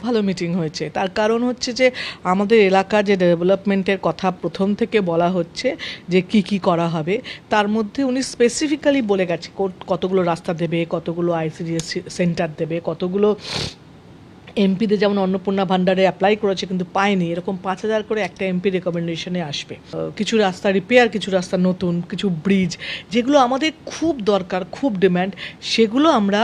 ভালো মিটিং হয়েছে। তার কারণ হচ্ছে যে আমাদের এলাকার যে ডেভেলপমেন্টের কথা প্রথম থেকে বলা হচ্ছে যে কি করা হবে, তার মধ্যে উনি স্পেসিফিক্যালি বলে গেছে কতগুলো রাস্তা দেবে, কতগুলো আইসিডিএস সেন্টার দেবে, কতগুলো এমপিদের যেমন অন্নপূর্ণা ভান্ডারে অ্যাপ্লাই করেছে কিন্তু পায়নি, এরকম 5,000 করে একটা এমপি রেকমেন্ডেশনে আসবে। কিছু রাস্তা রিপেয়ার, কিছু রাস্তা নতুন, কিছু ব্রিজ যেগুলো আমাদের খুব দরকার, খুব ডিম্যান্ড, সেগুলো আমরা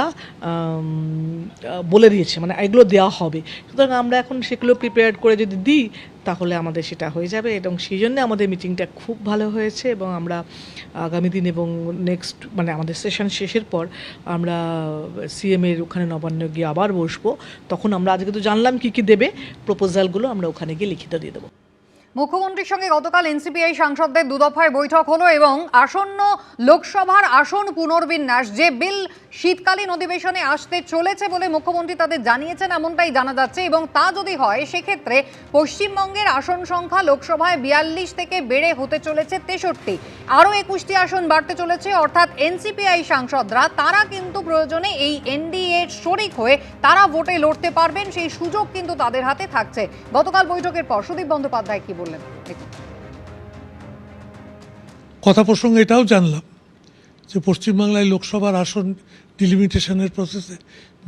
বলে দিয়েছি, মানে এগুলো দেওয়া হবে। সুতরাং আমরা এখন সেগুলো প্রিপেয়ার করে যদি দিই তাহলে আমাদের সেটা হয়ে যাবে, এবং সেই জন্য আমাদের মিটিংটা খুব ভালো হয়েছে। এবং আমরা আগামী দিন এবং নেক্সট মানে আমাদের সেশন শেষের পর আমরা সিএমের ওখানে নবান্নে গিয়ে আবার বসবো। তখন আমরা আজকে তো জানলাম কি দেবে, প্রপোজালগুলো আমরা ওখানে গিয়ে লিখিত দিয়ে দেবো। মুখ্যমন্ত্রীর সঙ্গে গতকাল এনসিপিআই সাংসদদের দুদফায় বৈঠক হলো এবং আসন্ন লোকসভার আসন পুনর্বিন্যাস যে বিল শীতকালীন অধিবেশনে আসতে চলেছে বলে মুখ্যমন্ত্রী তাদের জানিয়েছেন, এমনটাই জানা যাচ্ছে। এবং তা যদি হয় সেক্ষেত্রে পশ্চিমবঙ্গের আসন সংখ্যা লোকসভায় 42 থেকে বেড়ে হতে চলেছে 63, আরও 21টি আসন বাড়তে চলেছে। অর্থাৎ এনসিপিআই সাংসদরা তারা কিন্তু প্রয়োজনে এই এনডিএর শরিক হয়ে তারা ভোটে লড়তে পারবেন, সেই সুযোগ কিন্তু তাদের হাতে থাকছে। গতকাল বৈঠকের পর সুদীপ বন্দ্যোপাধ্যায় কি বললেন দেখুন। কথা প্রসঙ্গে এটাও জানলাম যে পশ্চিমবাংলায় লোকসভার আসন ডিলিমিটেশনের প্রসেসে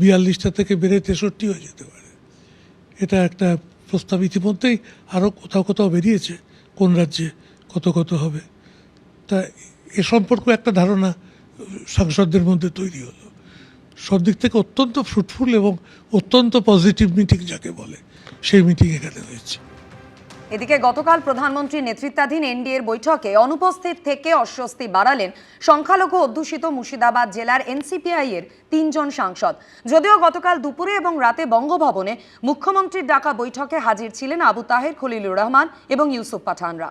42টা থেকে বেড়ে 63 হয়ে যেতে পারে। এটা একটা প্রস্তাব ইতিমধ্যেই আরও কোথাও কোথাও বেরিয়েছে, কোন রাজ্যে কত হবে। তা এ সম্পর্কে একটা ধারণা সাংসদদের মধ্যে তৈরি হলো। সব দিক থেকে অত্যন্ত ফ্রুটফুল এবং অত্যন্ত পজিটিভ মিটিং যাকে বলে, সেই মিটিং এখানে হয়েছে। এদিকে গতকাল প্রধানমন্ত্রীর নেতৃত্বাধীন এনডিএর বৈঠকে অনুপস্থিত থেকে অস্বস্তি বাড়ালেন সংখ্যালঘু অধ্যুষিত মুর্শিদাবাদ জেলার এনসিপিআই এর 3 জন সাংসদ। যদিও গতকাল দুপুরে এবং রাতে বঙ্গভবনে মুখ্যমন্ত্রীর ডাকা বৈঠকে হাজির ছিলেন আবু তাহের, খলিলুর রহমান এবং ইউসুফ পাঠানরা।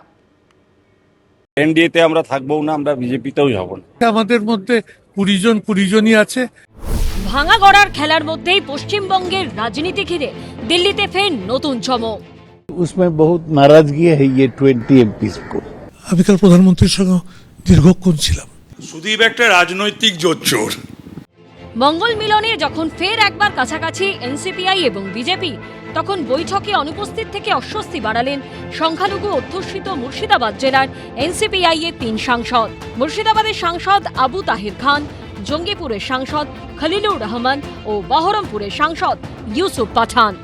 এনডিএতে আমরা থাকবো না, আমরা বিজেপিতেও যাব না। আমাদের মধ্যে 20 জনই আছে। ভাঙা গড়ার খেলার মধ্যেই পশ্চিমবঙ্গের রাজনীতি ঘিরে দিল্লিতে ফের নতুন চমক। उसमें बहुत नाराजगी है ये 20 एमपी को। আমি কাল প্রধানমন্ত্রীর সঙ্গে দীর্ঘক্ষণ ছিলাম। সুদীপ একটা রাজনৈতিক জোচ্চোর। মঙ্গল মিলনে যখন ফের একবার কাছাকাছি এনসিপিআই এবং বিজেপি, তখন বৈঠকে অনুপস্থিত থেকে অস্বস্তি বাড়ালেন সংখ্যালঘু অধ্যুষিত মুর্শিদাবাদ জেলার এনসিপিআই এর 3 সাংসদ। মুর্শিদাবাদের সাংসদ আবু তাহের খান, জঙ্গিপুরের সাংসদ খলিলুর রহমান ও বহরমপুরের সাংসদ ইউসুফ পাঠান।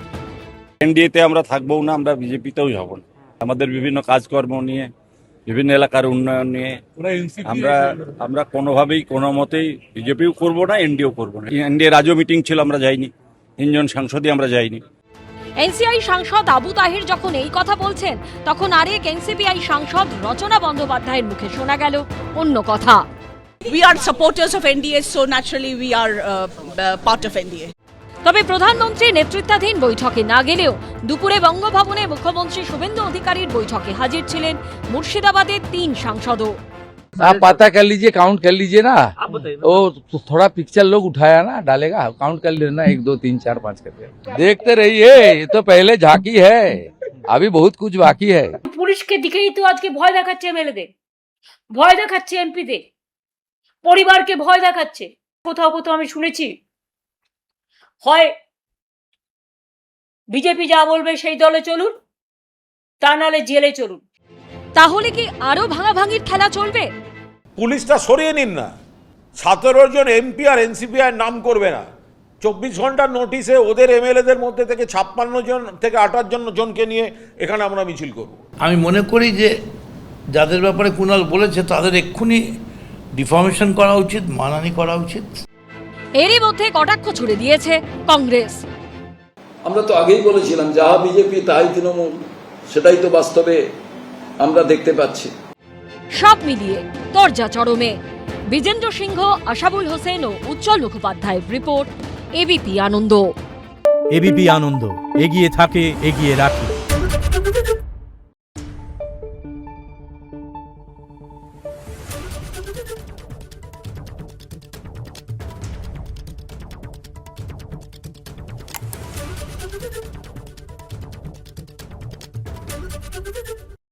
এনডিএতে আমরা থাকবো না, আমরা বিজেপিতেও যাব না। আমাদের বিভিন্ন কাজকর্ম নিয়ে, বিভিন্ন এলাকার উন্নয়ন নিয়ে আমরা কোনোভাবেই কোনো মতেই বিজেপিও করব না, এনডিও করব না। এনডিএ রাজ্য মিটিং ছিল, আমরা যাইনি। 3 জন সাংসদই আমরা যাইনি। এনসিআই সাংসদ আবু তাহের যখন এই কথা বলছেন, তখন আরেক এনসিপিআই সাংসদ রচনা বন্দ্যোপাধ্যায়ের মুখে শোনা গেল অন্য কথা। We are supporters of NDA, so naturally we are part of NDA. তবে প্রধানমন্ত্রী নেতৃত্বাধীন বৈঠকে না গেলেও দুপুরে বঙ্গভবনে মুখ্যমন্ত্রী শুভেন্দু অধিকারীর বৈঠকে হাজির ছিলেন মুর্শিদাবাদের 3 সাংসদও। आप पता कर लीजिए, काउंट कर लीजिए ना, वो थोड़ा पिक्चर लोग उठाया ना डालेगा, काउंट कर लेना 1 2 3 4 5 करके। देखते रहिए, ये तो पहले झांकी है, अभी बहुत कुछ बाकी है। পুলিশকে দিকেই তো আজকে ভয় দেখাচ্ছে, এমএলএদের ভয় দেখাচ্ছে, এমপিদের পরিবারকে ভয় দেখাচ্ছে। কোথাও কোথাও আমি শুনেছি হয় বিজেপি যা বলবে সেই দলে চলুন, তা নাহলে জেলে চলুন। তাহলে কি আরো ভাঙাভাঙির খেলা চলবে? পুলিশটা সরিয়ে নিন না, 17 জন এমপি আর এনসিপিআই নাম করবে না। 24 ঘন্টার নোটিশে ওদের এমএলএদের মধ্যে থেকে 56 জন থেকে 58 জনকে নিয়ে এখানে আমরা মিছিল করব। আমি মনে করি যে যাদের ব্যাপারে কুণাল বলেছে তাদের এক্ষুনি ডিফর্মেশন করা উচিত, মানানি করা উচিত। এরই মধ্যে কটাক্ষ ছুড়ে দিয়েছে কংগ্রেস। আমরা তো আগেই বলেছিলাম যা বিজেপি তাই তৃণমূল, সেটাই তো বাস্তবে আমরা দেখতে পাচ্ছি। সব মিলিয়ে তরজা চরমে। বিজেন্দ্র সিংহ, আশাবুল হোসেন ও উজ্জ্বল মুখোপাধ্যায়ের রিপোর্ট, এবিপি আনন্দ। এবিপি আনন্দ, এগিয়ে থাকে, এগিয়ে রাখে।